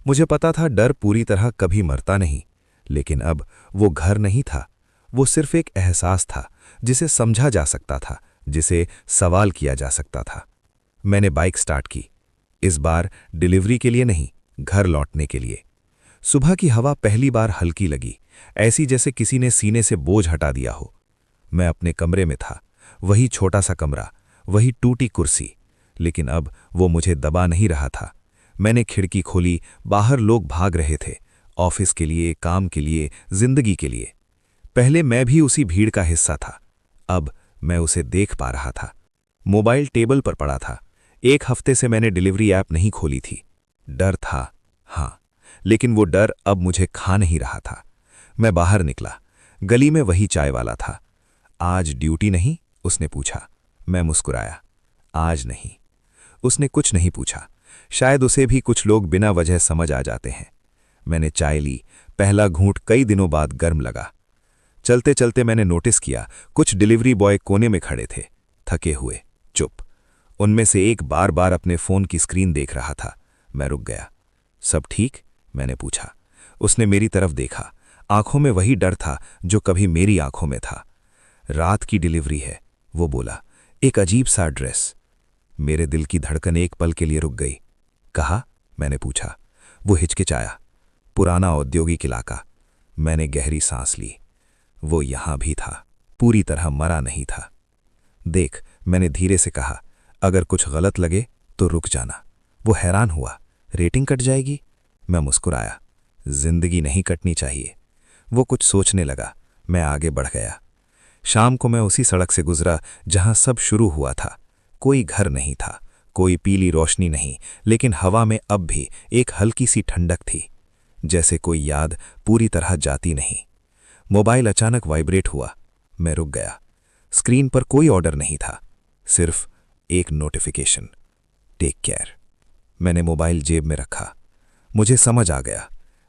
मुझे पता था डर पूरी तरह कभी मरता नहीं, लेकिन अब वो घर नहीं था। वो सिर्फ एक एहसास था, जिसे समझा जा सकता था, जिसे सवाल किया जा सकता था। मैंने बाइक स्टार्ट की। इस बार डिलीवरी के लिए नहीं, घर लौटने के लिए। सुबह की हवा पहली बार हल्की लगी, ऐसी जैसे किसी ने सीने से बोझ हटा दिया हो। मैं अपने कमरे में था, वही छोटा सा कमरा, वही टूटी कुर्सी, लेकिन अब वो मुझे दबा नहीं रहा था। मैंने खिड़की खोली। बाहर लोग भाग रहे थे, ऑफिस के लिए, काम के लिए, जिंदगी के लिए। पहले मैं भी उसी भीड़ का हिस्सा था, अब मैं उसे देख पा रहा था। मोबाइल टेबल पर पड़ा था। 1 हफ्ते से मैंने डिलीवरी ऐप नहीं खोली थी। डर था, हाँ, लेकिन वो डर अब मुझे खा नहीं रहा था। मैं बाहर निकला। गली में वही चाय वाला था। आज ड्यूटी नहीं? उसने पूछा। मैं मुस्कुराया। आज नहीं। उसने कुछ नहीं पूछा। शायद उसे भी कुछ लोग बिना वजह समझ आ जाते हैं। मैंने चाय ली। पहला घूंट कई दिनों बाद गर्म लगा। चलते चलते मैंने नोटिस किया, कुछ डिलीवरी बॉय कोने में खड़े थे, थके हुए, चुप। उनमें से एक बार बार अपने फोन की स्क्रीन देख रहा था। मैं रुक गया। सब ठीक? मैंने पूछा। उसने मेरी तरफ देखा। आंखों में वही डर था जो कभी मेरी आंखों में था। रात की डिलीवरी है, वो बोला। एक अजीब सा एड्रेस। मेरे दिल की धड़कन एक पल के लिए रुक गई। कहा? मैंने पूछा। वो हिचकिचाया। पुराना औद्योगिक इलाका। मैंने गहरी सांस ली। वो यहां भी था, पूरी तरह मरा नहीं था। देख, मैंने धीरे से कहा, अगर कुछ गलत लगे तो रुक जाना। वो हैरान हुआ। रेटिंग कट जाएगी? मैं मुस्कुराया। जिंदगी नहीं कटनी चाहिए। वो कुछ सोचने लगा। मैं आगे बढ़ गया। शाम को मैं उसी सड़क से गुजरा जहां सब शुरू हुआ था। कोई घर नहीं था, कोई पीली रोशनी नहीं, लेकिन हवा में अब भी एक हल्की सी ठंडक थी, जैसे कोई याद पूरी तरह जाती नहीं। मोबाइल अचानक वाइब्रेट हुआ। मैं रुक गया। स्क्रीन पर कोई ऑर्डर नहीं था, सिर्फ एक नोटिफिकेशन, टेक केयर। मैंने मोबाइल जेब में रखा। मुझे समझ आ गया,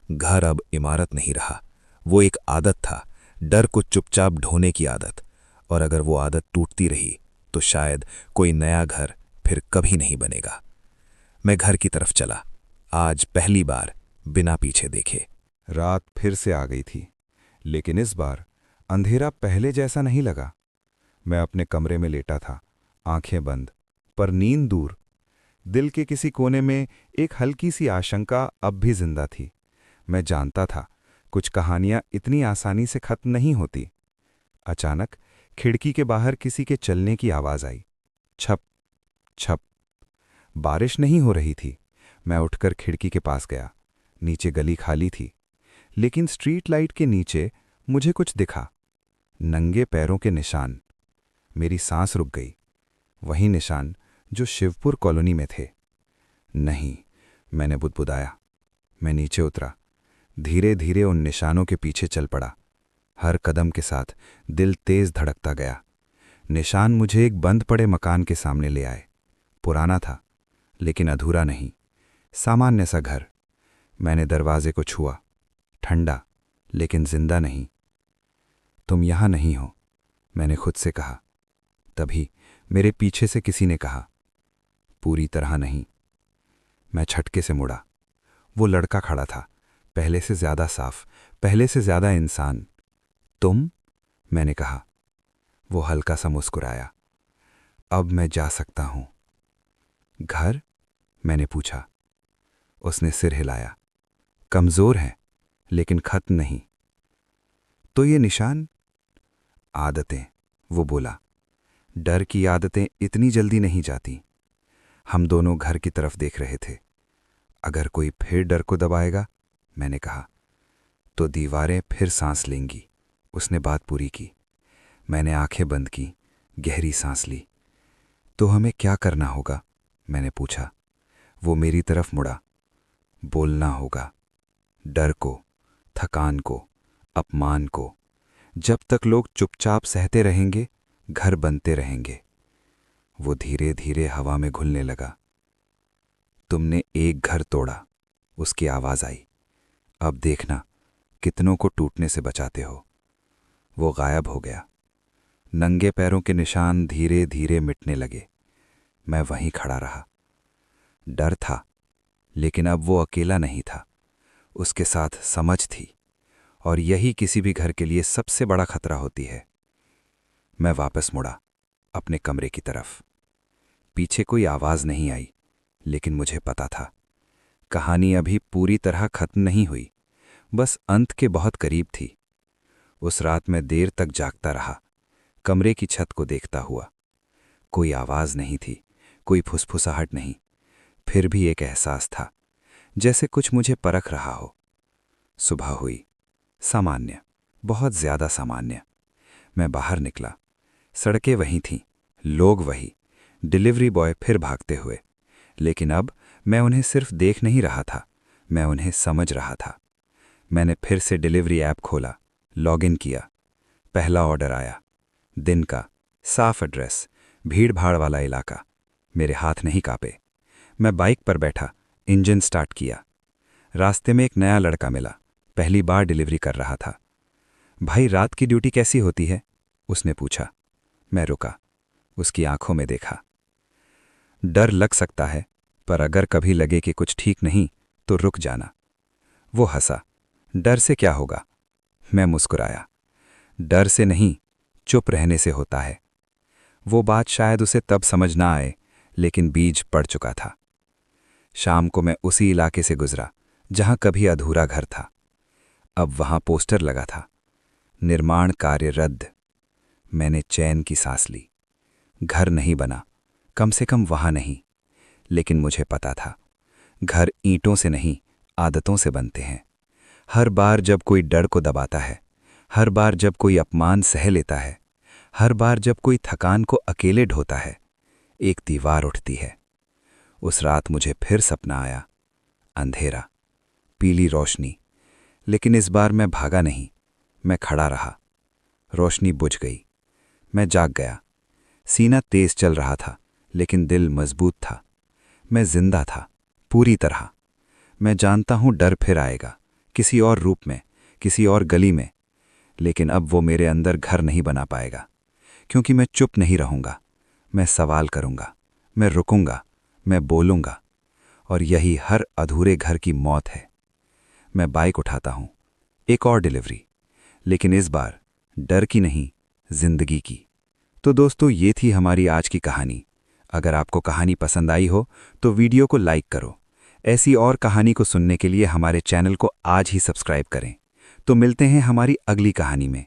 घर अब इमारत नहीं रहा, वो एक आदत था, डर को चुपचाप ढोने की आदत। और अगर वो आदत टूटती रही तो शायद कोई नया घर फिर कभी नहीं बनेगा। मैं घर की तरफ चला। आज पहली बार बिना पीछे देखे। रात फिर से आ गई थी, लेकिन इस बार अंधेरा पहले जैसा नहीं लगा। मैं अपने कमरे में लेटा था, आंखें बंद, पर नींद दूर। दिल के किसी कोने में एक हल्की सी आशंका अब भी जिंदा थी। मैं जानता था कुछ कहानियां इतनी आसानी से खत्म नहीं होती। अचानक खिड़की के बाहर किसी के चलने की आवाज आई। छप छप। बारिश नहीं हो रही थी। मैं उठकर खिड़की के पास गया। नीचे गली खाली थी, लेकिन स्ट्रीट लाइट के नीचे मुझे कुछ दिखा। नंगे पैरों के निशान। मेरी सांस रुक गई। वही निशान जो शिवपुर कॉलोनी में थे। नहीं, मैंने बुदबुदाया। मैं नीचे उतरा, धीरे धीरे उन निशानों के पीछे चल पड़ा। हर कदम के साथ दिल तेज धड़कता गया। निशान मुझे एक बंद पड़े मकान के सामने ले आए। पुराना था, लेकिन अधूरा नहीं, सामान्य सा घर। मैंने दरवाजे को छुआ। ठंडा, लेकिन जिंदा नहीं। तुम यहां नहीं हो, मैंने खुद से कहा। तभी मेरे पीछे से किसी ने कहा, पूरी तरह नहीं। मैं झटके से मुड़ा। वो लड़का खड़ा था, पहले से ज्यादा साफ, पहले से ज्यादा इंसान। तुम? मैंने कहा। वो हल्का सा मुस्कुराया। अब मैं जा सकता हूं। घर? मैंने पूछा। उसने सिर हिलाया। कमजोर है, लेकिन खत्म नहीं। तो ये निशान? आदतें, वो बोला। डर की आदतें इतनी जल्दी नहीं जाती। हम दोनों घर की तरफ देख रहे थे। अगर कोई फिर डर को दबाएगा, मैंने कहा, तो दीवारें फिर सांस लेंगी। उसने बात पूरी की। मैंने आंखें बंद की, गहरी सांस ली। तो हमें क्या करना होगा? मैंने पूछा। वो मेरी तरफ मुड़ा। बोलना होगा। डर को, थकान को, अपमान को। जब तक लोग चुपचाप सहते रहेंगे, घर बनते रहेंगे। वो धीरे धीरे हवा में घुलने लगा। तुमने एक घर तोड़ा, उसकी आवाज आई। अब देखना कितनों को टूटने से बचाते हो। वो गायब हो गया। नंगे पैरों के निशान धीरे धीरे मिटने लगे। मैं वहीं खड़ा रहा। डर था, लेकिन अब वो अकेला नहीं था। उसके साथ समझ थी, और यही किसी भी घर के लिए सबसे बड़ा खतरा होती है। मैं वापस मुड़ा, अपने कमरे की तरफ। पीछे कोई आवाज नहीं आई, लेकिन मुझे पता था कहानी अभी पूरी तरह खत्म नहीं हुई, बस अंत के बहुत करीब थी। उस रात मैं देर तक जागता रहा, कमरे की छत को देखता हुआ। कोई आवाज नहीं थी, कोई फुसफुसाहट नहीं। फिर भी एक एहसास था, जैसे कुछ मुझे परख रहा हो। सुबह हुई। सामान्य, बहुत ज्यादा सामान्य। मैं बाहर निकला। सड़कें वहीं थीं, लोग वही, डिलीवरी बॉय फिर भागते हुए। लेकिन अब मैं उन्हें सिर्फ देख नहीं रहा था, मैं उन्हें समझ रहा था। मैंने फिर से डिलीवरी ऐप खोला, लॉगिन किया। पहला ऑर्डर आया। दिन का, साफ एड्रेस, भीड़-भाड़ वाला इलाका। मेरे हाथ नहीं कांपे। मैं बाइक पर बैठा, इंजन स्टार्ट किया। रास्ते में एक नया लड़का मिला, पहली बार डिलीवरी कर रहा था। भाई, रात की ड्यूटी कैसी होती है? उसने पूछा। मैं रुका, उसकी आंखों में देखा। डर लग सकता है, पर अगर कभी लगे कि कुछ ठीक नहीं तो रुक जाना। वो हंसा। डर से क्या होगा? मैं मुस्कुराया। डर से नहीं, चुप रहने से होता है। वो बात शायद उसे तब समझ ना आए, लेकिन बीज पड़ चुका था। शाम को मैं उसी इलाके से गुजरा जहां कभी अधूरा घर था। अब वहां पोस्टर लगा था, निर्माण कार्य रद्द। मैंने चैन की सांस ली। घर नहीं बना, कम से कम वहां नहीं। लेकिन मुझे पता था, घर ईंटों से नहीं, आदतों से बनते हैं। हर बार जब कोई डर को दबाता है, हर बार जब कोई अपमान सह लेता है, हर बार जब कोई थकान को अकेले ढोता है, एक दीवार उठती है। उस रात मुझे फिर सपना आया। अंधेरा, पीली रोशनी। लेकिन इस बार मैं भागा नहीं, मैं खड़ा रहा। रोशनी बुझ गई। मैं जाग गया। सीना तेज चल रहा था, लेकिन दिल मजबूत था। मैं जिंदा था, पूरी तरह। मैं जानता हूं डर फिर आएगा, किसी और रूप में, किसी और गली में। लेकिन अब वो मेरे अंदर घर नहीं बना पाएगा, क्योंकि मैं चुप नहीं रहूंगा। मैं सवाल करूंगा, मैं रुकूंगा, मैं बोलूंगा। और यही हर अधूरे घर की मौत है। मैं बाइक उठाता हूं, एक और डिलीवरी, लेकिन इस बार डर की नहीं, जिंदगी की। तो दोस्तों, ये थी हमारी आज की कहानी। अगर आपको कहानी पसंद आई हो तो वीडियो को लाइक करो। ऐसी और कहानी को सुनने के लिए हमारे चैनल को आज ही सब्सक्राइब करें। तो मिलते हैं हमारी अगली कहानी में।